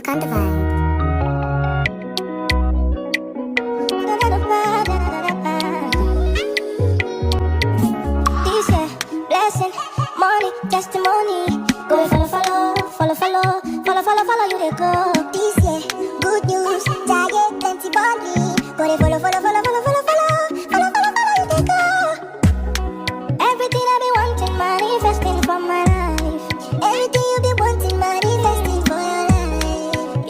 Music on the vibe. This year, blessing, money, testimony. Go and follow, you they go. This year, good news, target plenty money. Go they follow